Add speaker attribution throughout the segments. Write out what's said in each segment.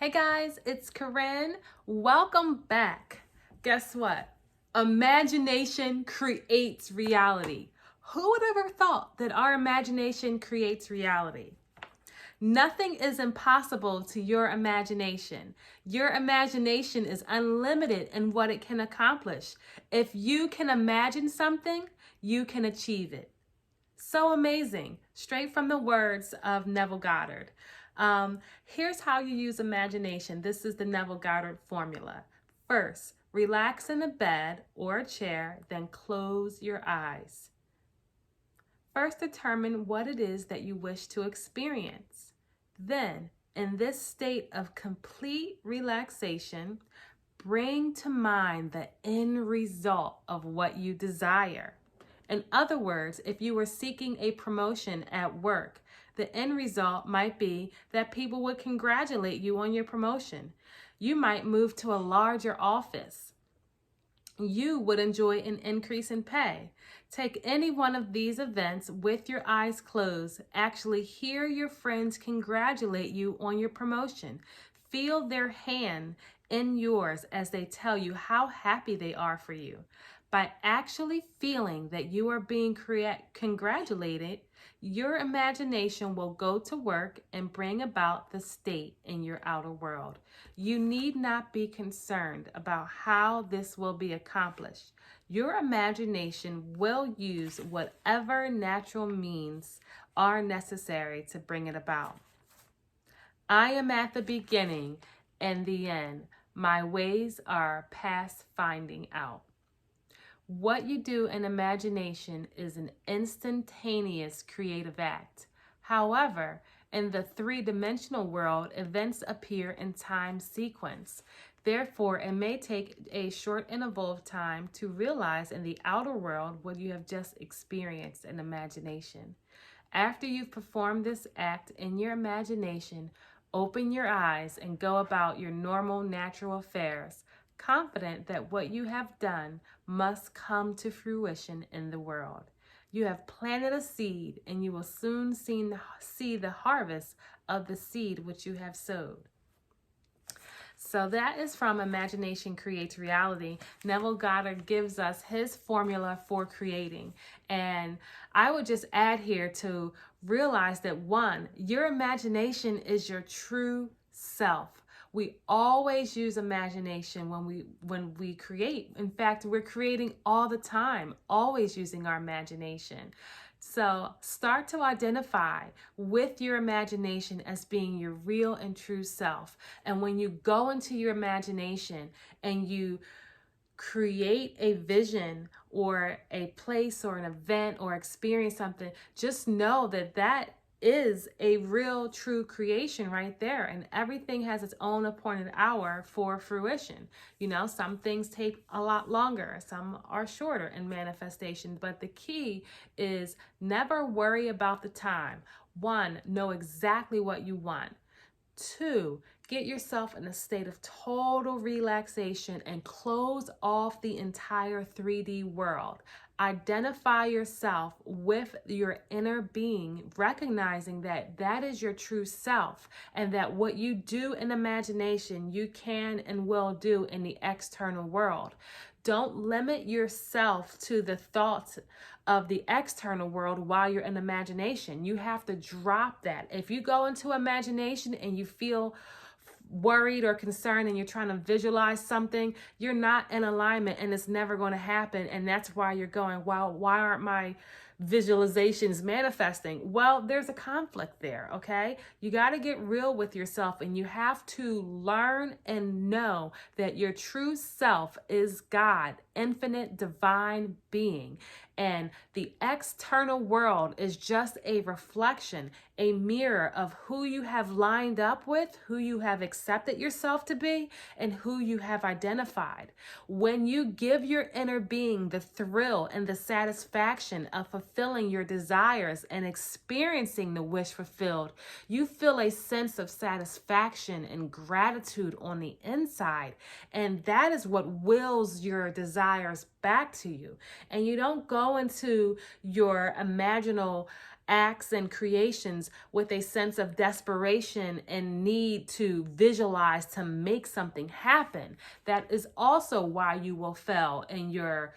Speaker 1: Hey guys, it's Corinne. Welcome back. Guess what? Imagination creates reality. Who would ever thought that our imagination creates reality? Nothing is impossible to your imagination. Your imagination is unlimited in what it can accomplish. If you can imagine something, you can achieve it. So amazing. Straight from the words of Neville Goddard. Here's how you use imagination. This is the Neville Goddard formula. First, relax in a bed or a chair, then close your eyes. First, determine what it is that you wish to experience. Then, in this state of complete relaxation, bring to mind the end result of what you desire. In other words, if you were seeking a promotion at work, the end result might be that people would congratulate you on your promotion. You might move to a larger office. You would enjoy an increase in pay. Take any one of these events with your eyes closed. Actually hear your friends congratulate you on your promotion. Feel their hand in yours as they tell you how happy they are for you. By actually feeling that you are being congratulated, your imagination will go to work and bring about the state in your outer world. You need not be concerned about how this will be accomplished. Your imagination will use whatever natural means are necessary to bring it about. I am at the beginning and the end. My ways are past finding out. What you do in imagination is an instantaneous creative act. However, in the three-dimensional world, events appear in time sequence. Therefore, it may take a short interval of time to realize in the outer world what you have just experienced in imagination. After you've performed this act in your imagination, open your eyes and go about your normal, natural affairs, confident that what you have done must come to fruition in the world. You have planted a seed, and you will soon see the harvest of the seed which you have sowed. So that is from Imagination Creates Reality. Neville Goddard gives us his formula for creating. And I would just add here to realize that one, your imagination is your true self. We always use imagination when we create. In fact, we're creating all the time, always using our imagination. So start to identify with your imagination as being your real and true self. And when you go into your imagination and you create a vision or a place or an event or experience something, just know that that is a real true creation right there, and everything has its own appointed hour for fruition. You know, some things take a lot longer, some are shorter in manifestation, but the key is never worry about the time. One, know exactly what you want. Two, get yourself in a state of total relaxation and close off the entire 3D world. Identify yourself with your inner being, recognizing that that is your true self, and that what you do in imagination, you can and will do in the external world. Don't limit yourself to the thoughts of the external world while you're in imagination. You have to drop that. If you go into imagination and you feel worried or concerned and you're trying to visualize something, you're not in alignment and it's never going to happen. And that's why you're going, well, why aren't my visualizations manifesting? Well, there's a conflict there, okay? You got to get real with yourself, and you have to learn and know that your true self is God, infinite divine being. And the external world is just a reflection, a mirror of who you have lined up with, who you have accepted yourself to be, and who you have identified. When you give your inner being the thrill and the satisfaction of fulfilling your desires and experiencing the wish fulfilled, you feel a sense of satisfaction and gratitude on the inside. And that is what wills your desires back to you. And you don't go into your imaginal acts and creations with a sense of desperation and need to visualize to make something happen, that is also why you will fail in your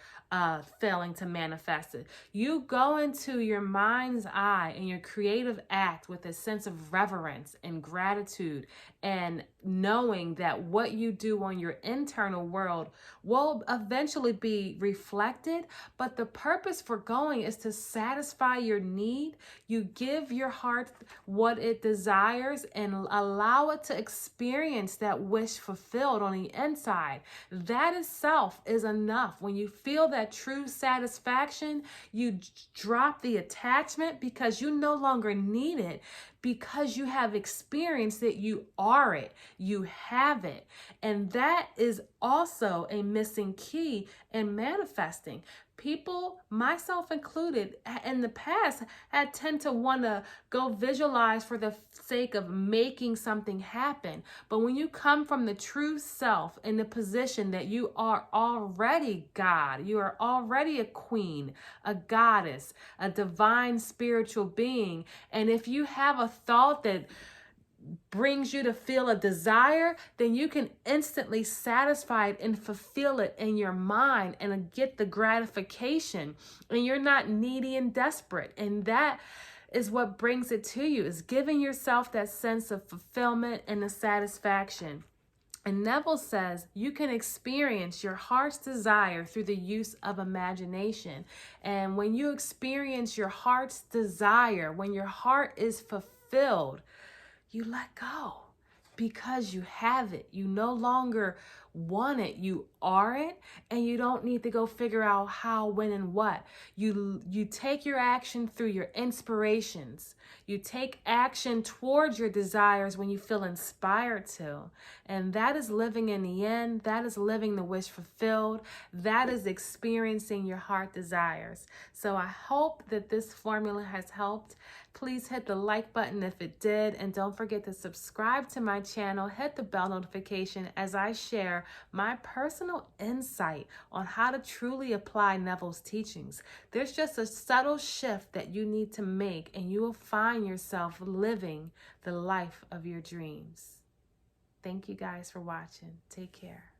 Speaker 1: failing to manifest it. You go into your mind's eye and your creative act with a sense of reverence and gratitude, and knowing that what you do on your internal world will eventually be reflected. But the purpose for going is to satisfy your need. You give your heart what it desires and allow it to experience that wish fulfilled on the inside. That itself is enough. When you feel that true satisfaction, you drop the attachment because you no longer need it, because you have experienced it. You are it, you have it. And that is also a missing key in manifesting. People, myself included, in the past had tend to want to go visualize for the sake of making something happen. But when you come from the true self in the position that you are already God, you are already a queen, a goddess, a divine spiritual being. And if you have a thought that brings you to feel a desire, then you can instantly satisfy it and fulfill it in your mind and get the gratification. And you're not needy and desperate. And that is what brings it to you, is giving yourself that sense of fulfillment and the satisfaction. And Neville says you can experience your heart's desire through the use of imagination. And when you experience your heart's desire, when your heart is fulfilled, you let go because you have it. You no longer want it. You are it, and you don't need to go figure out how, when, and what. You take your action through your inspirations. You take action towards your desires when you feel inspired to. And that is living in the end. That is living the wish fulfilled. That is experiencing your heart desires. So I hope that this formula has helped. Please hit the like button if it did, and don't forget to subscribe to my channel. Hit the bell notification as I share my personal insight on how to truly apply Neville's teachings. There's just a subtle shift that you need to make, and you will find yourself living the life of your dreams. Thank you guys for watching. Take care.